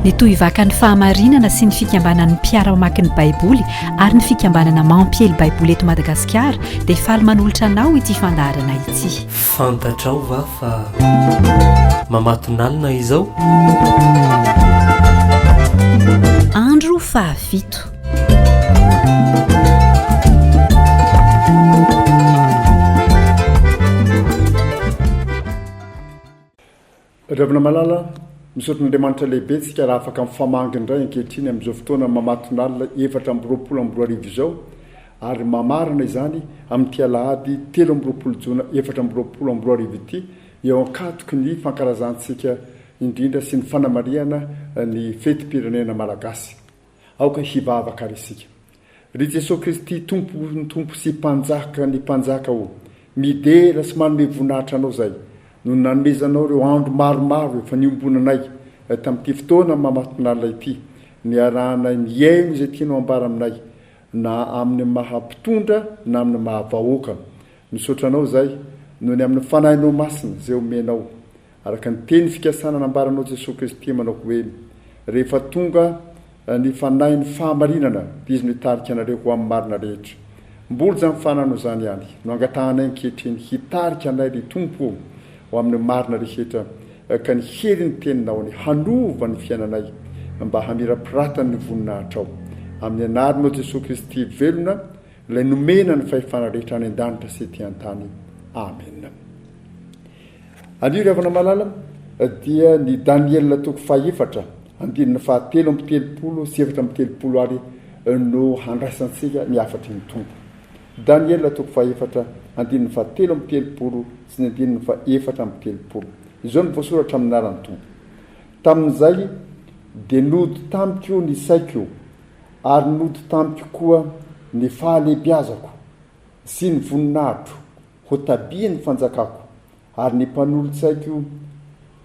ny tohivaka ny fahamarinana sy ny fikambanan'ny mpiara mamaky ny baiboly ary ny fikambanana mampiely baiboly eto Madagasikara dia faly manolotra anao ity fandaharana ity. Fantatrao va fa Mamatonalina izao andro fahafito. Ravina malala misaotran'Andriamanitra lehibe tsika raha afaka mifamanga indray ankehitriny amin'izao fotoana Mamatonalina 4 izao ary mamarina izany amin'ity alahady 13 jona 4 ity eo ankatoky ny fankarazantsika indrindra sy ny fanamariana ny fetim-pirenena malagasy aoka hivavaka ary isika ry Jesosy Kristy tompo sy mpanjaka ny mpanjaka o midera sy manome voninahitra anao zay no nanomezanao ireo andro maromaro efa niombonanay tamin'ity fotoana Mamatonalina ity ny arahana ny aino izay tianao ambara aminay na amin'ny mahampitondra na amin'ny mahavahoaka misaotranao zay no ny amin'ny fanahinao masina zay omenao araka ny teny fikasana nambaranao Jesosy Kristy manao hoe rehefa tonga ny fanahin'ny fahamarinana dia izy nitarika anareo ho amin'ny marina rehetra mboly zany fananao zany ihany no angatahanay ankehitriny hitarika anay ry tompo ho amin'ny marina rehetra ka ny hery ny teninao ny hanova ny fiainanay mba hamirapiratany ny voninahitra ao amin'ny anaranao Jesosy Kristy velona ilay nomena ny fahefana rehetra any an-danitra sy ety an-tany amen. Anio ry havana malala dia ny Daniel toko 4 andinina 7 sy 7 ary no handraisantsika ny afatry ny tompo. Daniel toko 4 andinina 7 sy ny andinina 4 izao ny voasoratra amin'ny anaran'ny tompo. Tamin'izay dia nody tamiko ny saiko ary nody tamiko koa ny fahalehibiazako sy ny voninahitro ho tabia ny fanjakako ary ny mpanolotsaiko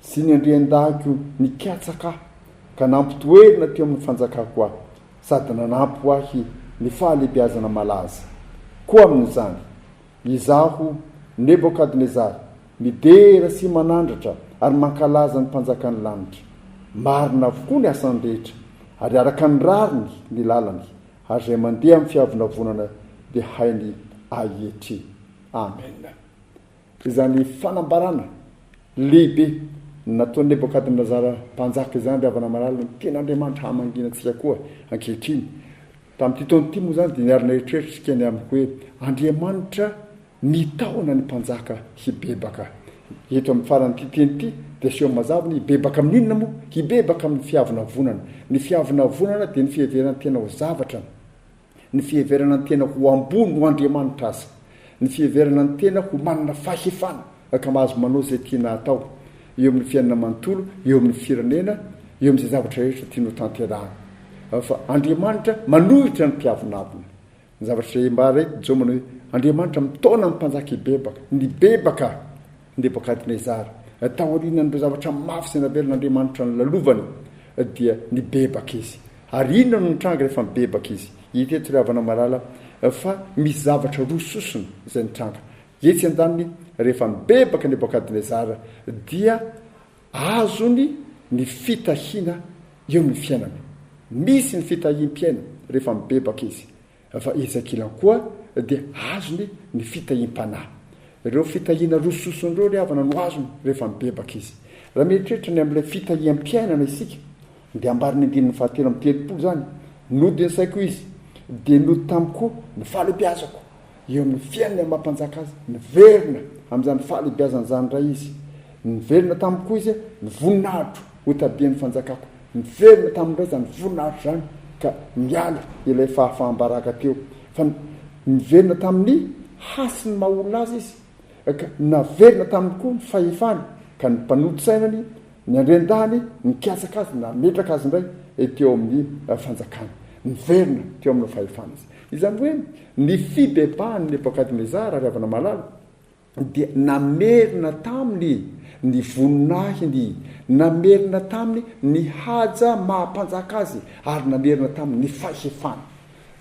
sy ny andrian-dahako ny katsaka ka nampitoerina teo amin'ny fanjakako ahy sady nanampy ahy ny fahalehibiazana malaza koa amin'izany izaho Nebokadnezara midera sy manandratra ary mankalaza ny mpanjakany lanitra marina avokoa ny asany rehetra ary araka ny rariny ny lalany ary izay mandeha amin'ny fiavinavonana dia hainy ahetry amen. Izany fanambarana lehibe nataony Nebokadnezara mpanjaka izany ry havana malala ny tena Andriamanitra hamanginantsika koa ankehitriny tamin'ity taona ity moa zany dia niarina eritreritrisika ny amiko hoe Andriamanitra nitaona ny mpanjaka hibebaka eto amin'ny faran'ity teny ity dia seo mazava ny hibebaka amin'inona moa hibebaka amin'ny fiavinavonana ny fiavinavonana dia ny fiheverana tena ho zavatra ny fiheverana ny tena ho ambony ho Andriamanitra azy ny fiheverana ny tena ho manana fahefana ka mahazo manao zay tiana atao eo amin'ny fiainana manontolo eo amin'ny firenena eo amin'izay zavatra rehetra tianao tanterahana fa Andriamanitra manohitra ny mpiavinavona ny zavatra mbara zao manao hoe Andriamanitra mitaona ny mpanjaka hibebaka ny bebaka Nebokadnezara taoriana ny zavatra mafy sy navelon'Andriamanitra ny lalovany dia ny bebaka izy ary inona no nitranga rehefa mibebaka izy hiteto ry havana malala fa misy zavatra roa sosona izay nitranga etsy an-daniny rehefa mibebaka Nebokadnezara dia azony ny fitahiana eo amin'ny fiainana misy ny fitahiam-piaina rehefa mibebaka izy fa ezakilany koa dia azony ny fitahiam-panahy ireo fitahiana roa soson'ireo ry havana no azony rehefa mibebaka izy raha mieritreritra ny amin'ilay fitahiam-piainana isika dia ambariny andininy 7 zany nody ny saiko izy dia nody tamiko ny fahalehibiazako eo amin'ny fiainana mampanjaka azy niverina amin'izany fahalehibiazana zany ray izy niverina tamiko izy ny voninahitro ho tabian'ny fanjakako niverina tamin'ray zany voninahitro zany ka miala ilay fahafahambaraka teo fa niverina tamin'ny hasiny mahaolona azy izy ka naverina taminy koa ny fahefany ka ny mpanoditsainany ny andrendahany ny kiasaka azy na metraka azy indray teo amin'ny fanjakana niverina teo amin'ny fahefana izy izany hoe ny fibebahany Nebokadnezara ry havana malala dia namerina taminy ny voninahiny namerina taminy ny haja mahampanjaka azy ary namerina taminy ny fahefana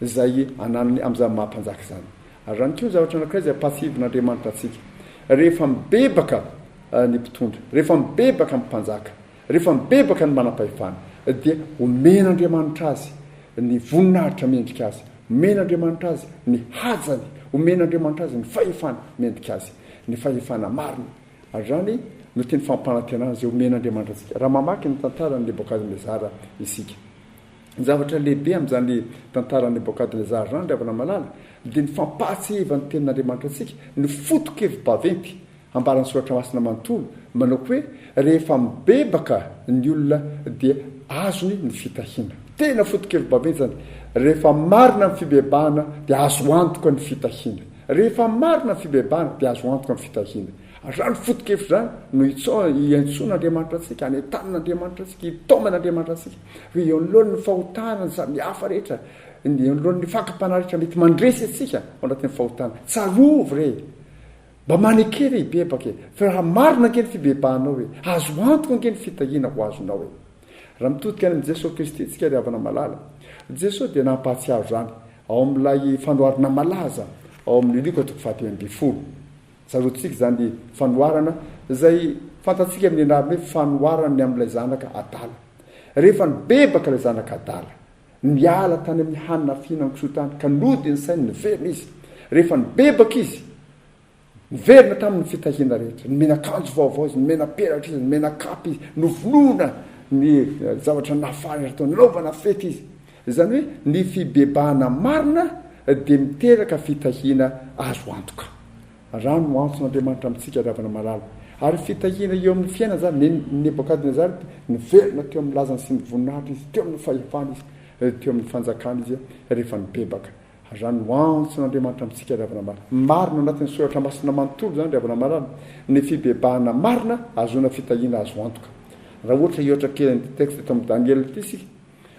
zay ananany amin'izany mahampanjaka izany ary rany koa zavatra anankiray zay pasivin'Andriamanitra atsika rehefa mibebaka ny mpitondra rehefa mibebaka ny mpanjaka rehefa mibebaka ny manam-pahefana dia omen'andriamanitra azy ny voninahitra mendrika azy, omen'andriamanitra azy ny hajany, omen'andriamanitra azy ny fahefana mendrika azy, ny fahefana marina. Ary zany no teny fampanantenana zay omen'andriamanitra atsika. Raha mamaky ny tantarany Nebokadnezara isika, ny zavatra lehibe amin'izany tantarany Nebokadnezara zany ravana malala dia ny fampahatsehevany tenin'andriamanitra atsika, ny foto-kevim-baventy ambarany soratra masina manontolo manao hoe rehefa mibebaka ny olona dia azony ny fitahiana. Tena foto-kevim-baventy zany. Rehefa marina ny fibebahana dia azo antoka ny fitahiana. Rehefa marina ny fibebahana dia azo antoka ny fitahiana. Zany foto-kevitra zany no iantsoan'andriamanitra atsika, anetanan'andriamanitra atsika, itoman'andriamanitra atsika hoe eo anolohan'ny fahotana ny samihafa rehetra, eo anolohan'ny fakapana rehetra mety mandresy atsika ao anatin'ny fahotana. Tsarovy re, mba manekery ibebaka e, fa raha marina nke ny fibebahanao hoe azo antoka nke ny fitahiana ho azonao e. Raha mitodika any amin'i Jesosy Kristy tsika ry havana malala, Jesosy dia nampahatsiaro zany ao amin'ilay fanoharana malaza ao amin'ny Irako 20:10. Sarotsika zany fanoharana izay fantatsika amin'ny anarany hoe fanoharany amin'ilay zanaka adala. Rehefa nibebaka ilay zanaka adala, miala tany amin'ny hanina fihinana kisotany ka nody ny sainy niverina izy. Rehefa nibebaka izy, niverina tamin'ny fitahiana rehetra, nomena akanjo vaovao izy, nomena peratra izy, nomena kapy izy, novonoina ny zavatra nafary atao, nanaovana fety izy. Izany hoe ny fibebahana marina dia miteraka fitahiana azo antoka. Rano no antson'andriamanitra amintsika ravana malala. Ary fitahiana eo amin'ny fiainana zany Nebokadnezara niverina teo amin'ny lazany sy ny voninahitra izy, teo amin'ny fahefana izy, teo amin'ny fanjakana izy rehefa nibebaka. Rano no antson'andriamanitra amintsika ravana malala. Marina anatin'ny soratra masina manontolo zany ravana malala, ny fibebahana marina azona fitahiana azo antoka. Raha ohatra hihoatra kely ny texte eto amin'ny Daniel ity sika,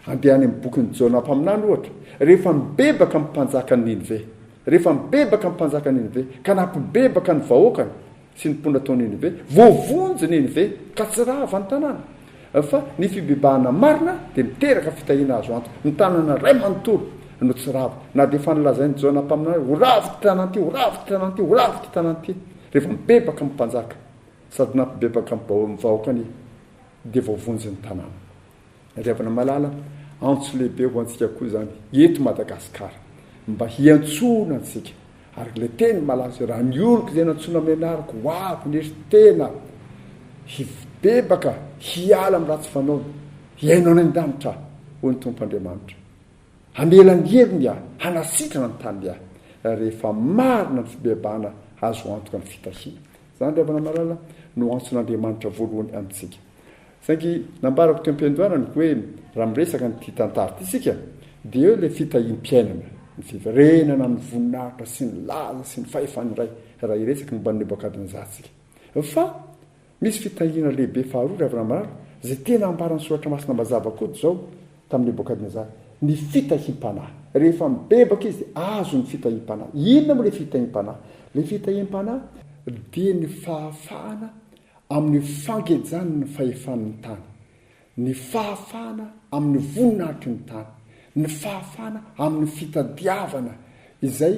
andeha any amin'ny bokin'ny Jona mpaminany ohatra, rehefa mibebaka amin'ny mpanjaka ny Ninive, rehefa mibebaka amin'ny mpanjaka ny Ninive ka nampibebaka ny vahoakany sy ny mpona tao Ninive, voavonjy Ninive ka tsy rava ny tanàna. Fa ny fibebahana marina dia miteraka fitahiana azo antoka. Ny tanàna ray manontolo no tsy rava, na dia fanalazain'ny Jona mpaminany ho ravo ty tanànty, ho ravo ty tanànty, ho ravo ty tanànty. Rehefa mibebaka amin'ny mpanjaka sady nampibebaka amin'ny vahoakany dia voavonjy ny tanàna. Ravana malala, antso lehibe ho antsika koa zany eto Madagasikara, mba hiantsona antsika. Ary le teny malaza raha ny oloko izay nantsona menariko ho avy nery tena hibebaka, hiala amin'ny ratsy fanaony, hiainao any an-danitra ho ny Tompoandriamanitra. Hamela ny helony aho, hanasitrana ny tany aho, rehefa marina ny fibebahana azo antoka ny fitahiana. Zany ravana malala no antson'Andriamanitra voalohany amintsika. Saingy nambarako teo Mpitandrina hoe raha miresaka ny tantara ity sika dia eo ilay fitahiam-piainana, ny fiverenana, ny voninahitra sy ny laza sy ny fahefany iray raha iresaka momba ny Nebokadnezara sika. Fa misy fitahiana lehibe faharoa ravana malala izay tena ambarany soratra masina mazava koa zao tamin'ny Nebokadnezara, ny fitahiam-panahy. Rehefa mibebaka izy azo ny fitahiam-panahy. Inona moa ilay fitahiam-panahy? Ilay fitahiam-panahy dia ny fahafahana amin'ny fangejany ny fahefan'ny tany, ny fahafahana amin'ny voninahitry ny tany, ny fahafahana amin'ny fitadiavana izay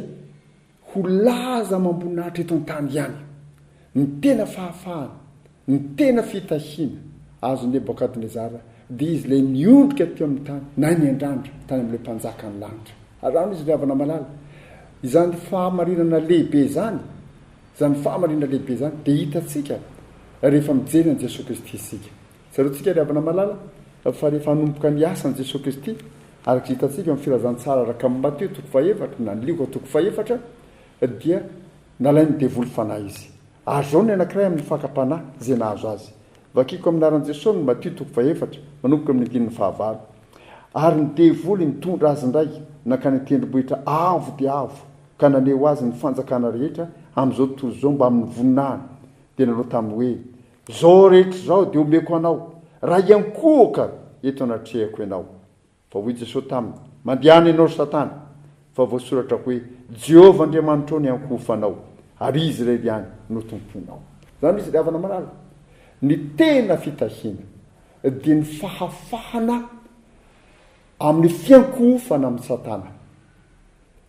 ho laza mamboninahitra eto an-tany ihany. Ny tena fahafahana, ny tena fitahiana azo Nebokadnezara dia izy ilay niondrika teo amin'ny tany na ny andrandra tany amin'ilay mpanjaka ny lanitra. Arano izy ravana malala, izany fahamarinana lehibe zany, izany fahamarinana lehibe zany dia hitatsika rehefa mijery an' Jesosy Kristy isika. Sarotsika ravana malala fa rehefa hanomboka ny asa an' Jesosy Kristy araka hitatsika amin'ny filazantsara araka amin'ny Mateo 4:7 na ny Luka 4:7 dia nalainy devoly fanahy izy. Azao ny anankiray amin'ny fakapanahy izay nahazo azy. Vakiko amin'ny anaran'i Jesosy ny Mateo 4:7 manomboka amin'ny 5:9. Ary ny devoly mitondra azy indray nankany tendrombohitra avo dia avo ka naneho azy ny fanjakana rehetra amin'izao tontolo izao mba amin'ny voninahiny. Dia nanao tamin'ny hoe zao rehetra zao dia omeko anao, raha iankohaka eto anatrehako ianao. Fa hoy Jesosy taminy, mandehany ianao Satana, fa voasoratra hoe Jehovah Andriamanitra ny iankofanao, ary izy irery ihany no tomponao. Zany izy ravana malala, ny tena fitahiana dia ny fahafahana amin'ny fiankofana amin'ny Satana,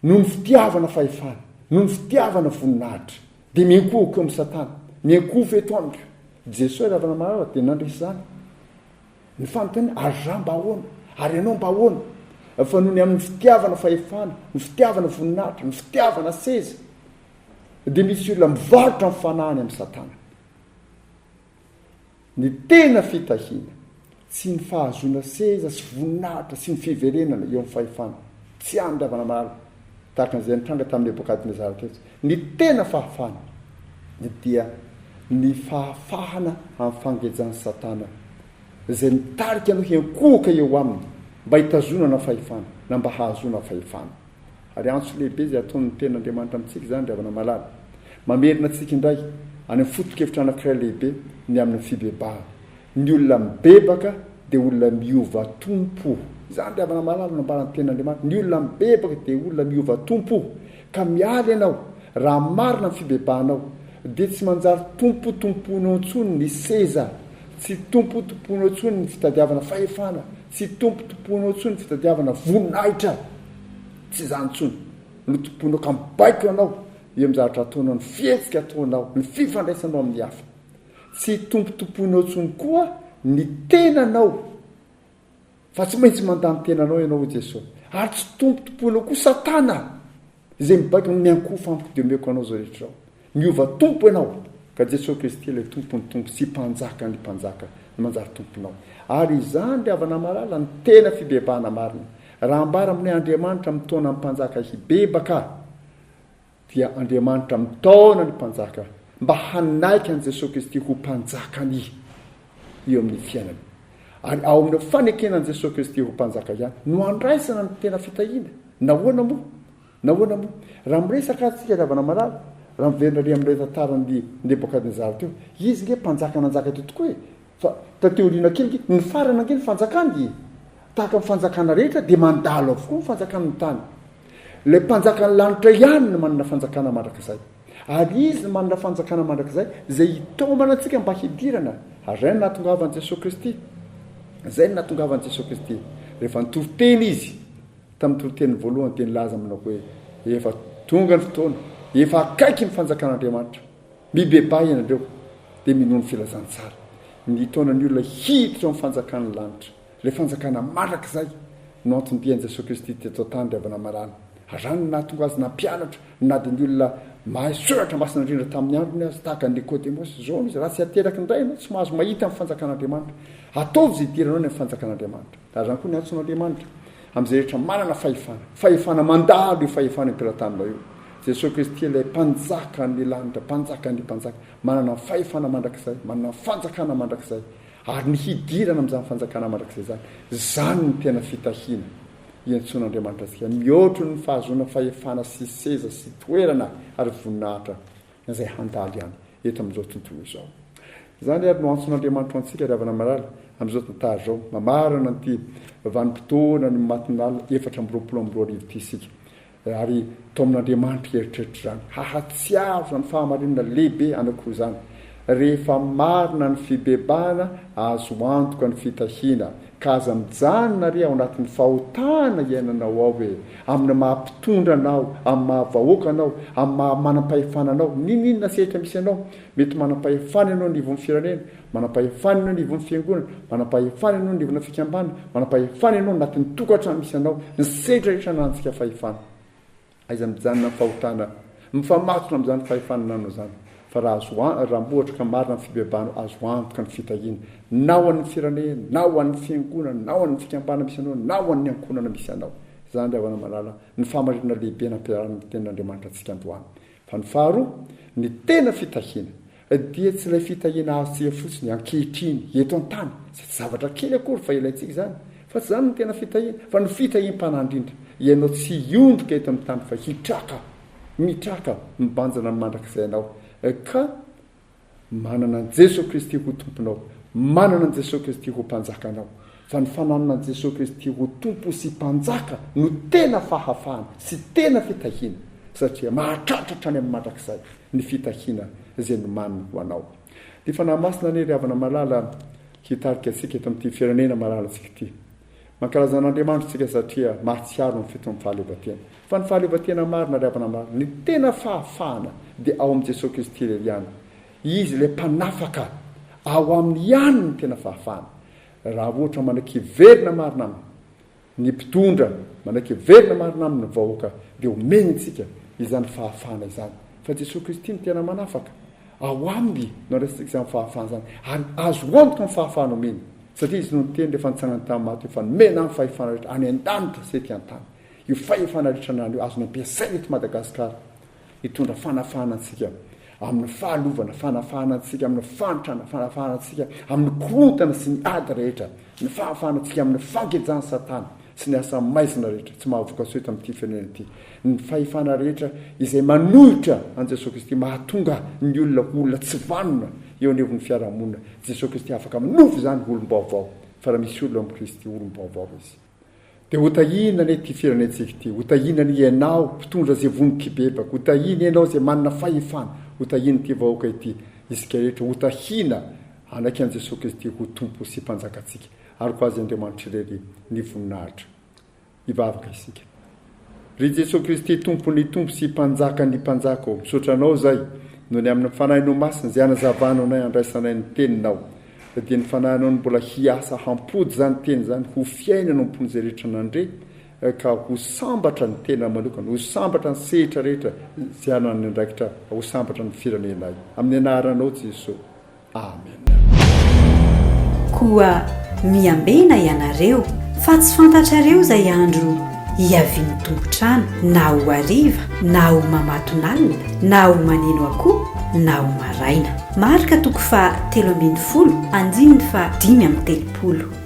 no ny fitiavana fahefana, no ny fitiavana voninahitra, dia miankohako eo amin'ny Satana, miankofa eto amiko. Jesosy ravana malala dia nandresy zany. ny fanontany ary raha mba ahoana ary ianao mba ahoana fa noho ny amin'ny fitiavana fahefana ny fitiavana voninahitra ny fitiavana seza dia misy olona mivarotra ny fanahany amin'ny satana. Ny tena fitahiana tsy ny fahazoana seza sy voninahitra sy ny fiverenana eo amin'ny fahefana tsy andavana maralo tahaka n'izay nitranga tamin'ny Nebokadnezara teto. Ny tena fahafana dia ny fahafahana amin'ny fangejany satana izay mitarika anao henkohoka eo aminy mba hitazonana fahefana na mba hahazona fahefana. Ary antso lehibe izay ataon'ny ten'Andriamanitra amintsika izany ravana malala mamerina antsika indray any amin'ny foto-kevitra anankiray lehibe ny amin'ny fibebahana. Ny olona mibebaka dia olona miova tompo. Izany ravana malala nambaran'ny ten'Andriamanitra. Ny olona mibebaka dia olona miova tompo. Ka mialy ianao raha marina ny fibebahanao dia tsy manjary tompotomponao intsony ny seza, tsy tompotomponao intsony ny fitadiavana fahefana, tsy tompotomponao intsony ny fitadiavana voninahitra. Tsy izany intsony. No tomponao ka mibaiko ianao eo amin'ny zavatra ataonao, ny fihetsika ataonao, ny fifandraisanao amin'ny hafa. Tsy tompotomponao intsony koa ny tenanao, fa tsy maintsy mandany tenanao ianao Jesosy. Ary tsy tompotomponao koa satana izay mibaiko ny miankoho famiko dia omeko anao zao rehetra. Miova tompo ianao ka Jesosy Kristy ilay tompony tompo sy mpanjaka ny mpanjaka ny manjary tomponao. Ary izany ry havana malala ny tena fibebahana marina. Raha ambara amin'ny Andriamanitra mitaona ny mpanjaka hibebaka dia Andriamanitra mitaona ny mpanjaka mba hanaika an' Jesosy Kristy ho mpanjakany eo amin'ny fiainany. Ary ao amin'ny fanekenan'i Jesosy Kristy ho mpanjaka ihany no andraisana ny tena fitahiana. Nahoana moa? Raha miresaka atsika ravana malala, raha miverina ry amin'ilay tantaran'ny Nebokadnezara teo, izy nge mpanjaka nanjaka teo tokoa e. Fa tateoriana kely ny farana nge ny fanjakany tahaka ny fanjakana rehetra dia mandalo avokoa ny fanjakana ny tany. Ilay mpanjaka ny lanitra ihany no manana fanjakana mandrakizay. Ary izy no manana fanjakana mandrakizay izay hitaomana antsika mba hidirana. Ary izay no nahatongavan'i Jesosy Kristy. Izay no nahatongavan'i Jesosy Kristy. Rehefa nitoviteny izy tamin'ny toroteny voalohany dia nilaza aminao hoe efa tonga ny fotoana, efa akaiky ny fanjakan'Andriamanitra. Mibebahy ianareo dia minono filazantsara. Ny taonany olona hiditra amin'ny fanjakan'ny lanitra. Ilay fanjakana mandrakizay no antombian'i Jesosy Kristy teto an-tany ry havana malala. Arany nahatonga azy nampianatra na dia ny olona mahay soratra masina indrindra tamin'ny androny azy tahaka ny Nikodemosy zao izy raha tsy ateraky indray ianao tsy mahazo mahita amin'ny fanjakan'Andriamanitra. Ataovy izay idiranao ny fanjakan'Andriamanitra. Ary izany koa ny antson'Andriamanitra amin'izay rehetra manana fahefana mandalo io fahefana impiran-taninao io. Jesosy Kristy ilay mpanjaka ny lanitra, mpanjaka ny mpanjaka, manana fahefana mandrakizay, manana fanjakana mandrakizay, ary ny hidirana amin'izany fanjakana mandrakizay izany. Izany ny tena fitahiana iantson'Andriamanitra antsika. Mihoatro ny fahazoana fahefana sy seza sy toerana ary voninahitra izay handalo ihany eto amin'izao tontolo izao. Izany ary no antson'Andriamanitra antsika ry havana malala amin'izao tantara izao. Mamarana ity vanim-potoana ny Mamatonalina 422 ity isika. Ary tao amin'Andriamanitra eritreritra izany. Hahatsiaro izany fahamarinana lehibe anankiroa izany. Rehefa marina ny fibebahana azo antoka ny fitahiana ka aza mijanona ry ao anatin'ny fahotana iainanao ao hoe amin'ny mahampitondra anao, amin'ny mahavahoaka anao, amin'ny manam-pahefana anao. Ninona sehatra misy anao, mety manam-pahefana ianao ny ivon'ny firenena, manam-pahefana ianao ny ivon'ny fiangonana, manam-pahefana ianao ny ivon'ny fikambanana, manam-pahefana ianao anatin'ny tokantrano misy anao, ny sehatra rehetra nantsika fahefana. Aiza mijanona amin'ny fahotana, mifamatona amin'izany fahefana nanao izany. Fa raha mbohatra ka marina ny fibebahanao azo antoka ny fitahiana, na ho an'ny firenena, na ho an'ny fiangonana, na ho an'ny fikambanana misy anao, na ho an'ny ankonana misy anao. Izany ry havana malala ny fahamarinana lehibe nampiarahana ny ten'Andriamanitra antsika androany. Fa ny faharoa, ny tena fitahiana dia tsy ilay fitahiana azotsika fotsiny ankehitriny eto an-tany, tsy zavatra kely akory fa ilayntsika izany. Fa tsy izany ny tena fitahiana, fa ny fitahiam-panandrindra. Ianao tsy hiondrika eto amin'ny tany fa mitraka mibanjana ny mandrakizay anao. Ka manana an' Jesosy Kristy ho tomponao, manana an' Jesosy Kristy ho mpanjakanao. Fa ny fananana an' Jesosy Kristy ho tompo sy mpanjaka no tena fahafahana sy tena fitahiana, satria mahatratratra any amin'ny mandrakizay ny fitahiana izay no maniny ho anao. Ny fanahy masina ny ry havana malala hitarika antsika eto amin'ity firenena malala antsika ity. Mankarazan'Andriamanitra tsika satria mahatsiaro ny fito amin'ny fahaleovatena. Fa ny fahaleovatena marina ry havana malala, ny tena fahafahana dia ao amin'i Jesosy Kristy iray ihany. Izy ilay mpanafaka, ao amin'ny ihany ny tena fahafahana. raha ohatra manaky verina marina aminy ny mpitondra manaky verina marina aminy vahoaka dia omeny itsika izany fahafana izany fa Jesosy Kristy ny tena manafaka ao amby no resitsika izany fahafana zany ary azo antoka amin'ny fahafana omeny satria izy no nyteny rehefa nitsangany tamin'ny maty fa nomena amin'ny fahefana rehetra any an-danitra sety an-tany io fahefana rehetra nany io azo nampiasaina eto Madagasikara hitondra fanafana antsika amin'ny fahalovana fanafana antsika amin'ny fantrana fanafana antsika amin'ny korontana sy ny ady rehetra ny fahafana antsika amin'ny fangejany satana sy ny asa maizina rehetra tsy mahavoka soeto amin'ity firenena ity ny fahefana rehetra izay manohitra an Jesosy Kristy mahatonga ny olona tsy vanona eo anevon'ny fiarahamonina Jesosy Kristy afaka minovy izany olom-baovao fa raha misy olona amin'ny Kristy olom-baovao izy dia hotahina ny ity firenentsika ity hotahina ny ianao mpitondra zay vonon-kibebaka hotahina ianao zay manana fahefana hotahina ity vahoaka ity isika rehetra hotahina anaky an Jesosy Kristy ho tompo sy mpanjakatsika ary koa azy Andriamanitra irery ny voninahitra ivavaka isika ry Jesosy Kristy tompo sy mpanjaka ny mpanjaka ao misotranao zay no ny amin'ny fanahinao masina zay anazavanao anay andraisanay ny teninao dia ny fanahinao ny mbola hiasa hampody zany teny zany ho fiaina no mpony zay rehetra nandre ka ho sambatra ny tena manokana ho sambatra ny sehitra rehetra zay anany andraikitra ho sambatra ny firenenay amin'ny anaranao Jesosy amen. Koa miambena ianareo fa tsy fantatrareo zay andro hiaviany tompotrano na ho hariva na ho Mamatonalina na ho maneno akoho na ho maraina marika toko fa 3:10 andininy fa 5:30